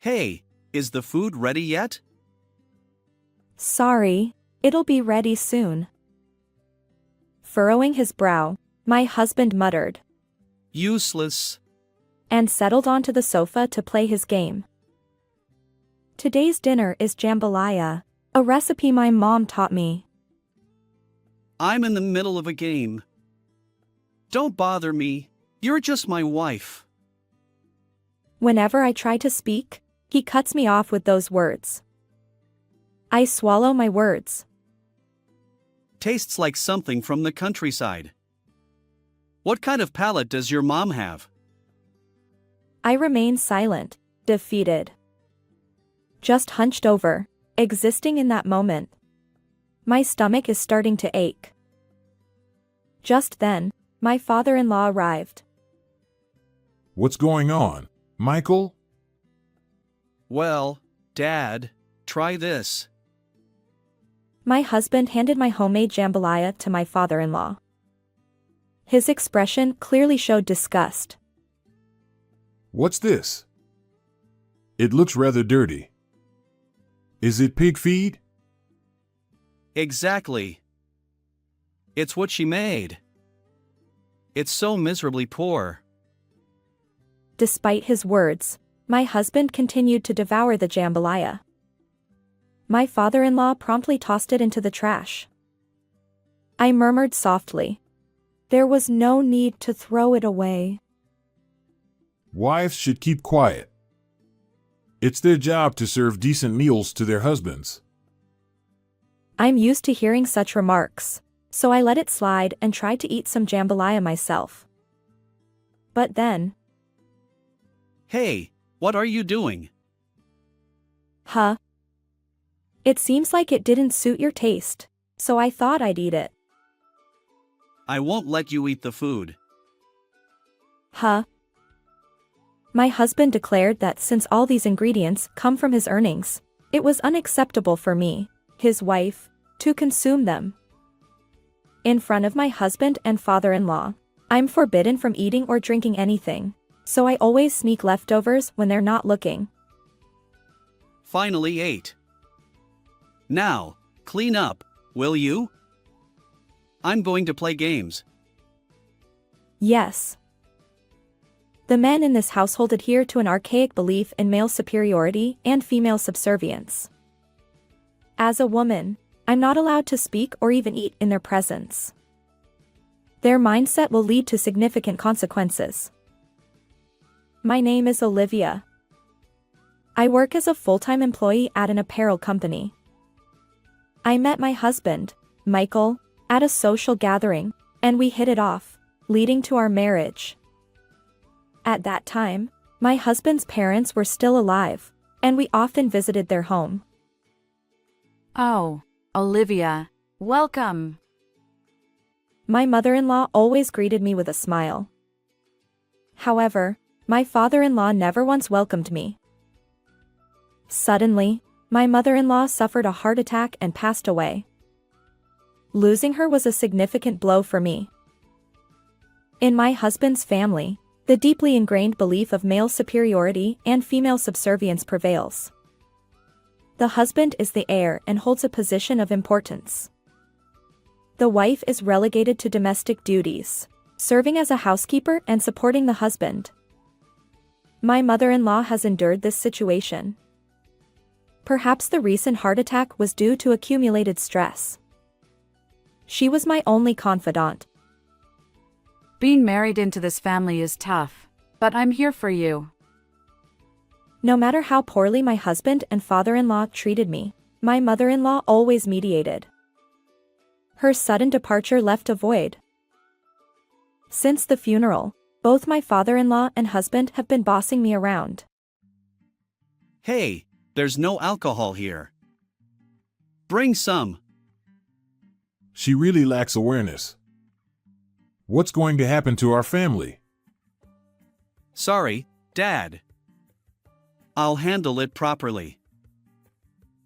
Hey, is the food ready yet? Sorry, it'll be ready soon. Furrowing his brow, my husband muttered, Useless. and settled onto the sofa to play his game. Today's dinner is jambalaya, a recipe my mom taught me. I'm in the middle of a game. Don't bother me, you're just my wife. Whenever I try to speak, he cuts me off with those words. I swallow my words. Tastes like something from the countryside. What kind of palate does your mom have? I remain silent, defeated. Just hunched over, existing in that moment. My stomach is starting to ache. Just then, my father-in-law arrived. What's going on, Michael? Well, Dad, try this. My husband handed my homemade jambalaya to my father-in-law. His expression clearly showed disgust. What's this? It looks rather dirty. Is it pig feed? Exactly. It's what she made. It's so miserably poor. Despite his words, my husband continued to devour the jambalaya. My father-in-law promptly tossed it into the trash. I murmured softly. There was no need to throw it away. Wives should keep quiet. It's their job to serve decent meals to their husbands. I'm used to hearing such remarks, so I let it slide and tried to eat some jambalaya myself. But then, Hey, what are you doing? huh? It seems like it didn't suit your taste, so I thought I'd eat it. I won't let you eat the food. Huh? My husband declared that since all these ingredients come from his earnings, it was unacceptable for me, his wife, to consume them. In front of my husband and father-in-law, I'm forbidden from eating or drinking anything, so I always sneak leftovers when they're not looking. Finally ate. Now, clean up, will you? I'm going to play games. Yes. The men in this household adhere to an archaic belief in male superiority and female subservience. As a woman, I'm not allowed to speak or even eat in their presence. Their mindset will lead to significant consequences. My name is Olivia. I work as a full-time employee at an apparel company. I met my husband, Michael, at a social gathering, and we hit it off, leading to our marriage. At that time, my husband's parents were still alive, and we often visited their home. Oh, Olivia, welcome. My mother-in-law always greeted me with a smile. However, my father-in-law never once welcomed me. Suddenly, my mother-in-law suffered a heart attack and passed away. Losing her was a significant blow for me. In my husband's family, the deeply ingrained belief of male superiority and female subservience prevails. The husband is the heir and holds a position of importance. The wife is relegated to domestic duties, serving as a housekeeper and supporting the husband. My mother-in-law has endured this situation. Perhaps the recent heart attack was due to accumulated stress. She was my only confidant. Being married into this family is tough, but I'm here for you. No matter how poorly my husband and father-in-law treated me, my mother-in-law always mediated. Her sudden departure left a void. Since the funeral, both my father-in-law and husband have been bossing me around. Hey, there's no alcohol here. Bring some. She really lacks awareness. What's going to happen to our family? Sorry, Dad. I'll handle it properly.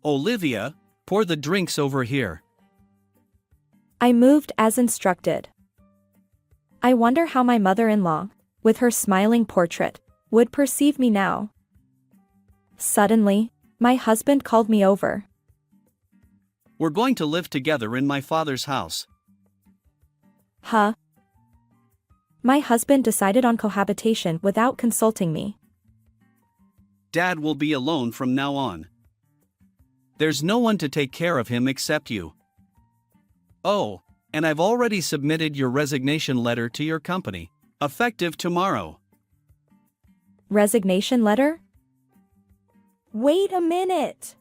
Olivia, pour the drinks over here. I moved as instructed. I wonder how my mother-in-law, with her smiling portrait, would perceive me now. Suddenly, my husband called me over. We're going to live together in my father's house. Huh? My husband decided on cohabitation without consulting me. Dad will be alone from now on. There's no one to take care of him except you. Oh, and I've already submitted your resignation letter to your company, effective tomorrow. Resignation letter? Wait a minute.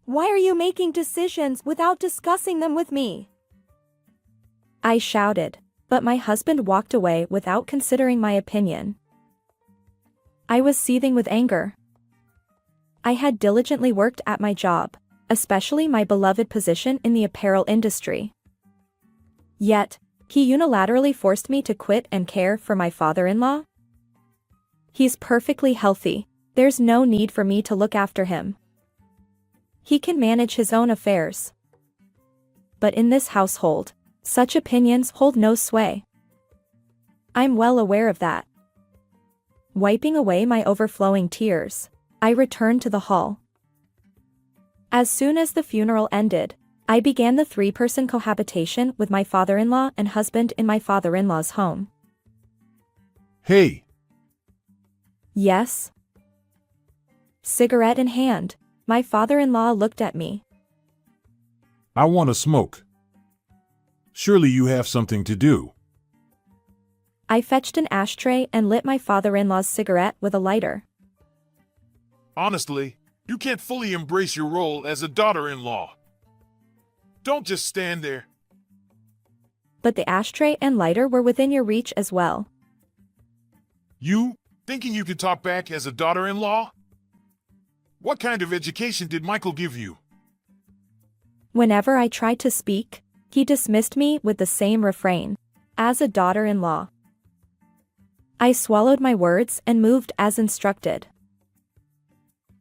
Why are you making decisions without discussing them with me? I shouted, but my husband walked away without considering my opinion. I was seething with anger. I had diligently worked at my job, especially my beloved position in the apparel industry. Yet, he unilaterally forced me to quit and care for my father-in-law? He's perfectly healthy, there's no need for me to look after him. He can manage his own affairs. But in this household, such opinions hold no sway. I'm well aware of that. Wiping away my overflowing tears, I returned to the hall. As soon as the funeral ended, I began the 3-person cohabitation with my father-in-law and husband in my father-in-law's home. Hey, Yes? Cigarette in hand, my father-in-law looked at me. I want to smoke. Surely you have something to do. I fetched an ashtray and lit my father-in-law's cigarette with a lighter. Honestly, you can't fully embrace your role as a daughter-in-law. Don't just stand there. But the ashtray and lighter were within your reach as well. You, thinking you could talk back as a daughter-in-law? What kind of education did Michael give you? Whenever I tried to speak, he dismissed me with the same refrain, as a daughter-in-law. I swallowed my words and moved as instructed.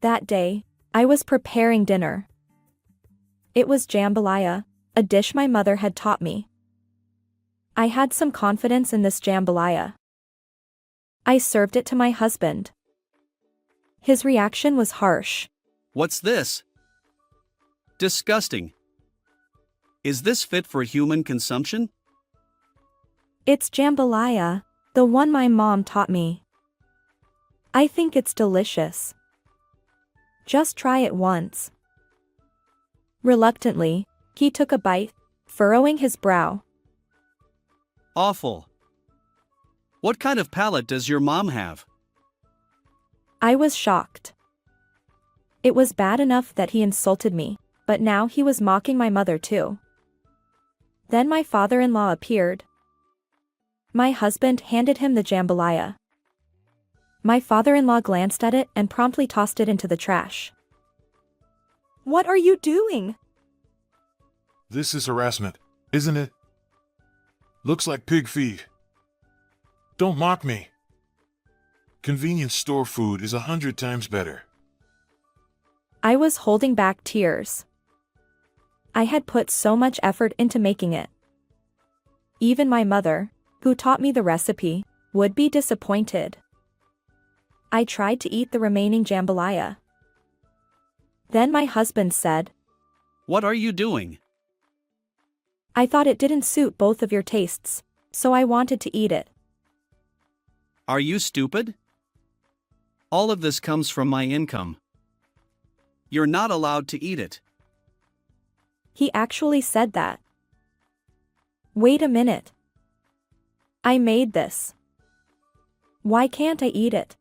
That day, I was preparing dinner. It was jambalaya, a dish my mother had taught me. I had some confidence in this jambalaya. I served it to my husband. His reaction was harsh. What's this? Disgusting. Is this fit for human consumption? It's jambalaya, the one my mom taught me. I think it's delicious. Just try it once. Reluctantly, he took a bite, furrowing his brow. Awful. What kind of palate does your mom have? I was shocked. It was bad enough that he insulted me, but now he was mocking my mother too. Then my father-in-law appeared. My husband handed him the jambalaya. My father-in-law glanced at it and promptly tossed it into the trash. What are you doing? This is harassment, isn't it? Looks like pig feed. Don't mock me. Convenience store food is 100 times better. I was holding back tears. I had put so much effort into making it. Even my mother, who taught me the recipe, would be disappointed. I tried to eat the remaining jambalaya. Then my husband said, What are you doing? I thought it didn't suit both of your tastes, so I wanted to eat it. Are you stupid? All of this comes from my income. You're not allowed to eat it. He actually said that. Wait a minute. I made this. Why can't I eat it?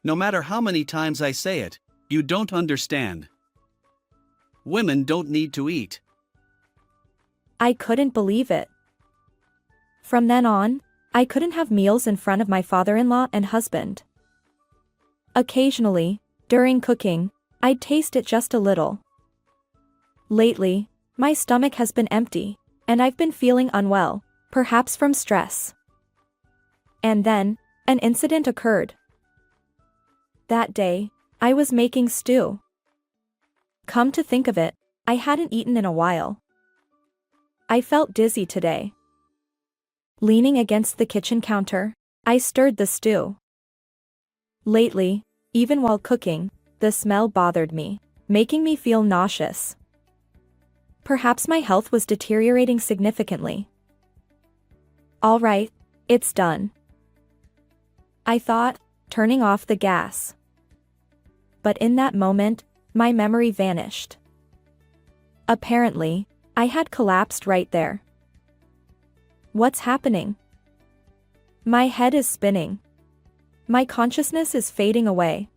No matter how many times I say it, you don't understand. Women don't need to eat. I couldn't believe it. From then on, I couldn't have meals in front of my father-in-law and husband. Occasionally, during cooking, I'd taste it just a little. Lately, my stomach has been empty, and I've been feeling unwell, perhaps from stress. And then, an incident occurred. That day, I was making stew. Come to think of it, I hadn't eaten in a while. I felt dizzy today. Leaning against the kitchen counter, I stirred the stew. Lately, Even while cooking, the smell bothered me, making me feel nauseous. Perhaps my health was deteriorating significantly. All right, it's done, I thought, turning off the gas. But in that moment, my memory vanished. Apparently, I had collapsed right there. What's happening? My head is spinning. My consciousness is fading away.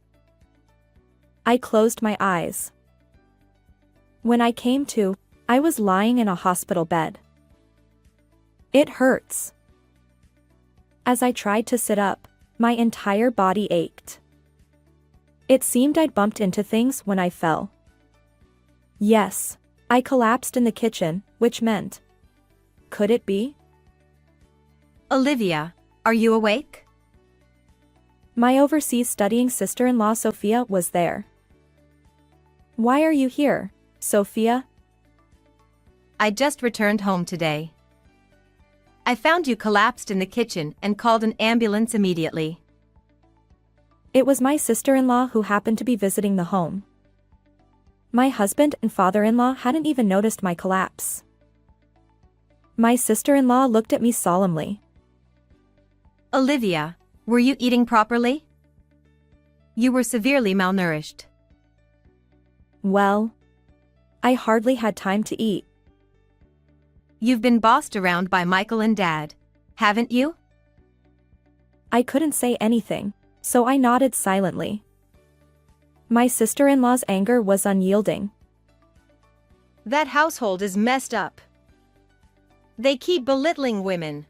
I closed my eyes. When I came to, I was lying in a hospital bed. It hurts. As I tried to sit up, my entire body ached. It seemed I'd bumped into things when I fell. Yes, I collapsed in the kitchen, which meant. Could it be? Olivia, are you awake? My overseas studying sister-in-law Sophia was there. Why are you here, Sophia? I just returned home today. I found you collapsed in the kitchen and called an ambulance immediately. It was my sister-in-law who happened to be visiting the home. My husband and father-in-law hadn't even noticed my collapse. My sister-in-law looked at me solemnly. Olivia, were you eating properly? You were severely malnourished. Well, I hardly had time to eat. You've been bossed around by Michael and Dad, haven't you? I couldn't say anything, so I nodded silently. My sister-in-law's anger was unyielding. That household is messed up. They keep belittling women.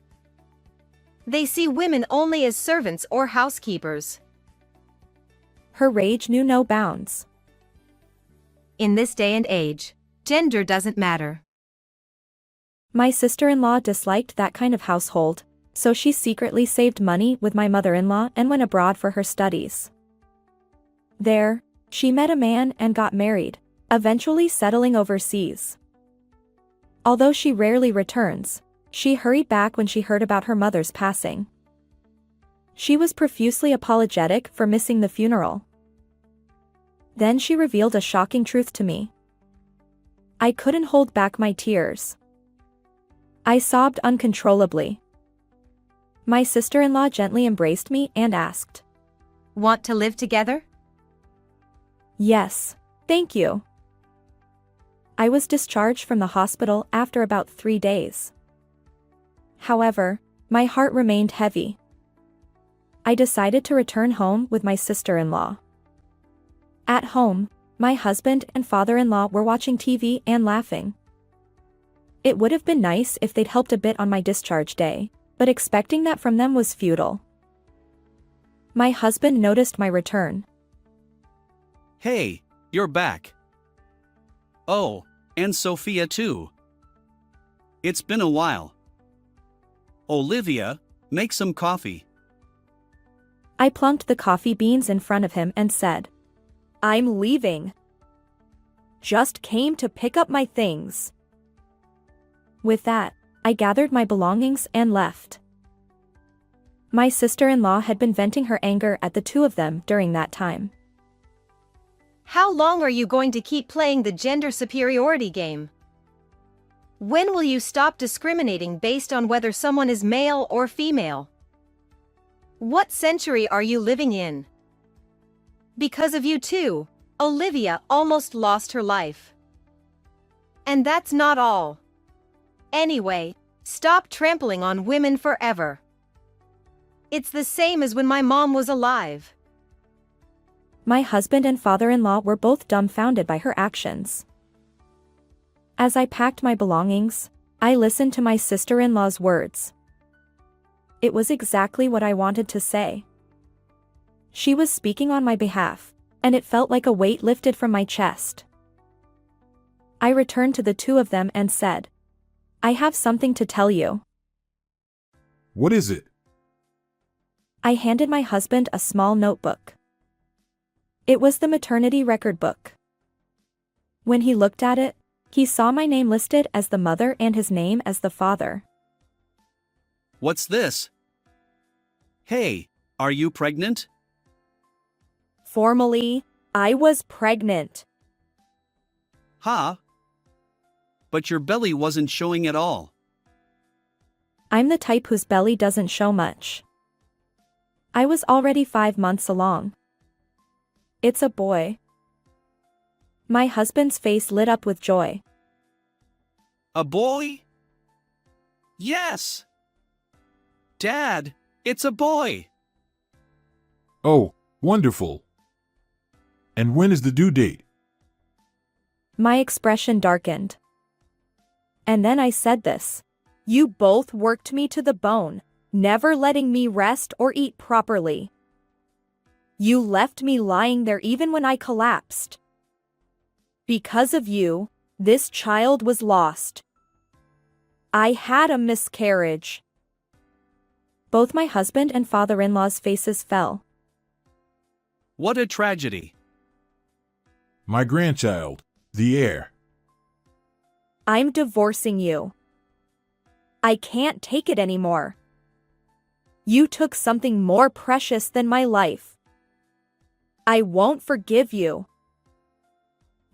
They see women only as servants or housekeepers. Her rage knew no bounds. In this day and age, gender doesn't matter. My sister-in-law disliked that kind of household, so she secretly saved money with my mother-in-law and went abroad for her studies. There, she met a man and got married, eventually settling overseas. Although she rarely returns, she hurried back when she heard about her mother's passing. She was profusely apologetic for missing the funeral. Then she revealed a shocking truth to me. I couldn't hold back my tears. I sobbed uncontrollably. My sister-in-law gently embraced me and asked, Want to live together? Yes, thank you. I was discharged from the hospital after about 3 days. However, my heart remained heavy. I decided to return home with my sister-in-law. At home, my husband and father-in-law were watching TV and laughing. It would have been nice if they'd helped a bit on my discharge day, but expecting that from them was futile. My husband noticed my return. Hey, you're back. Oh, and Sophia too. It's been a while. Olivia, make some coffee. I plunked the coffee beans in front of him and said, I'm leaving. Just came to pick up my things. With that, I gathered my belongings and left. My sister-in-law had been venting her anger at the two of them during that time. How long are you going to keep playing the gender superiority game? When will you stop discriminating based on whether someone is male or female? What century are you living in? Because of you too, Olivia almost lost her life. And that's not all. Anyway, stop trampling on women forever. It's the same as when my mom was alive. My husband and father-in-law were both dumbfounded by her actions. As I packed my belongings, I listened to my sister-in-law's words. It was exactly what I wanted to say. She was speaking on my behalf, and it felt like a weight lifted from my chest. I returned to the two of them and said, I have something to tell you. What is it? I handed my husband a small notebook. It was the maternity record book. When he looked at it, he saw my name listed as the mother and his name as the father. What's this? Hey, are you pregnant? Formally, I was pregnant. Ha! But your belly wasn't showing at all. I'm the type whose belly doesn't show much. I was already 5 months along. It's a boy. My husband's face lit up with joy. A boy? Yes! Dad, it's a boy! Oh, wonderful. And when is the due date? My expression darkened. And then I said this. You both worked me to the bone, never letting me rest or eat properly. You left me lying there even when I collapsed. Because of you, this child was lost. I had a miscarriage. Both my husband and father-in-law's faces fell. What a tragedy. My grandchild, the heir. I'm divorcing you. I can't take it anymore. You took something more precious than my life. I won't forgive you.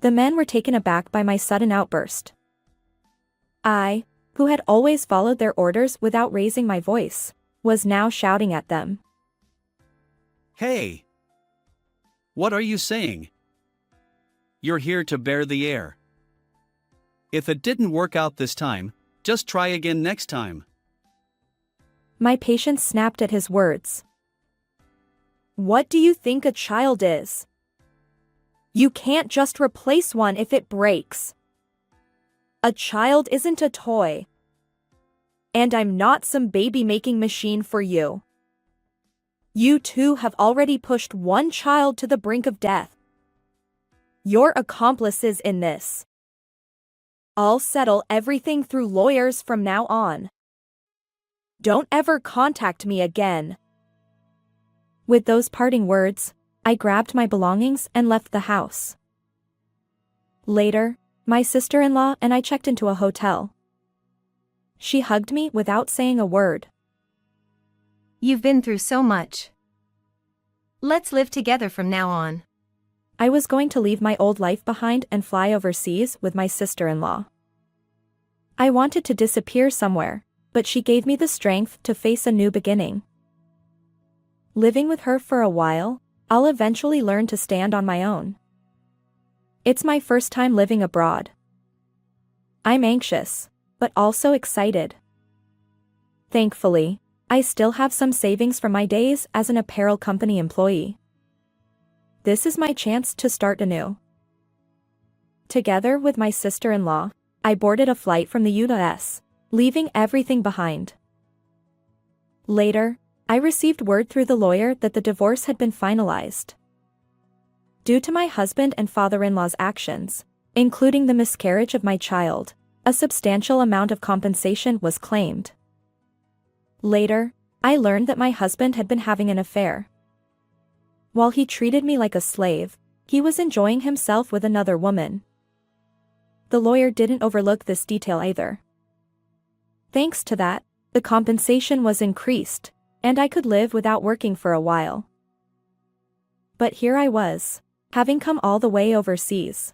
The men were taken aback by my sudden outburst. I, who had always followed their orders without raising my voice, was now shouting at them. Hey! What are you saying? You're here to bear the heir. If it didn't work out this time, just try again next time. My patience snapped at his words. What do you think a child is? You can't just replace one if it breaks. A child isn't a toy. And I'm not some baby-making machine for you. You two have already pushed one child to the brink of death. You're accomplices in this. I'll settle everything through lawyers from now on. Don't ever contact me again. With those parting words, I grabbed my belongings and left the house. Later, my sister-in-law and I checked into a hotel. She hugged me without saying a word. You've been through so much. Let's live together from now on. I was going to leave my old life behind and fly overseas with my sister-in-law. I wanted to disappear somewhere, but she gave me the strength to face a new beginning. Living with her for a while, I'll eventually learn to stand on my own. It's my first time living abroad. I'm anxious, but also excited. Thankfully, I still have some savings from my days as an apparel company employee. This is my chance to start anew. Together with my sister-in-law, I boarded a flight from the US, leaving everything behind. Later, I received word through the lawyer that the divorce had been finalized. Due to my husband and father-in-law's actions, including the miscarriage of my child, a substantial amount of compensation was claimed. Later, I learned that my husband had been having an affair. While he treated me like a slave, he was enjoying himself with another woman. The lawyer didn't overlook this detail either. Thanks to that, the compensation was increased, and I could live without working for a while. But here I was, having come all the way overseas.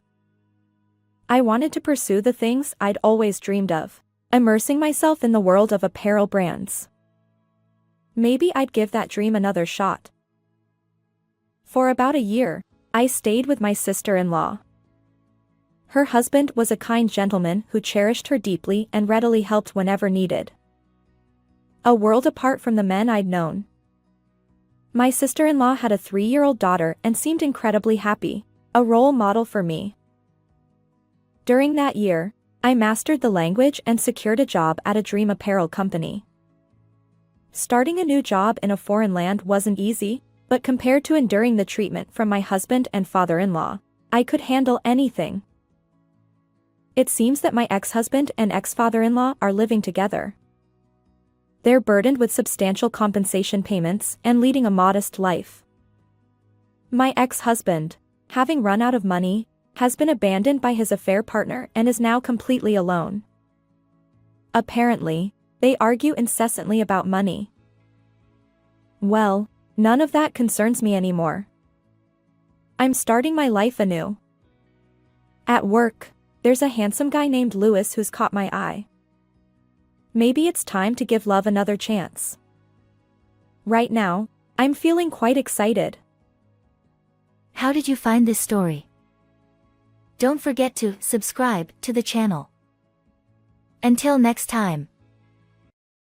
I wanted to pursue the things I'd always dreamed of, immersing myself in the world of apparel brands. Maybe I'd give that dream another shot. For about a year, I stayed with my sister-in-law. Her husband was a kind gentleman who cherished her deeply and readily helped whenever needed. A world apart from the men I'd known. My sister-in-law had a 3-year-old daughter and seemed incredibly happy, a role model for me. During that year, I mastered the language and secured a job at a dream apparel company. Starting a new job in a foreign land wasn't easy, but compared to enduring the treatment from my husband and father-in-law, I could handle anything. It seems that my ex-husband and ex-father-in-law are living together. They're burdened with substantial compensation payments and leading a modest life. My ex-husband, having run out of money, has been abandoned by his affair partner and is now completely alone. Apparently, they argue incessantly about money. Well, none of that concerns me anymore. I'm starting my life anew. At work, there's a handsome guy named Lewis who's caught my eye. Maybe it's time to give love another chance. Right now, I'm feeling quite excited. How did you find this story? Don't forget to subscribe to the channel. Until next time.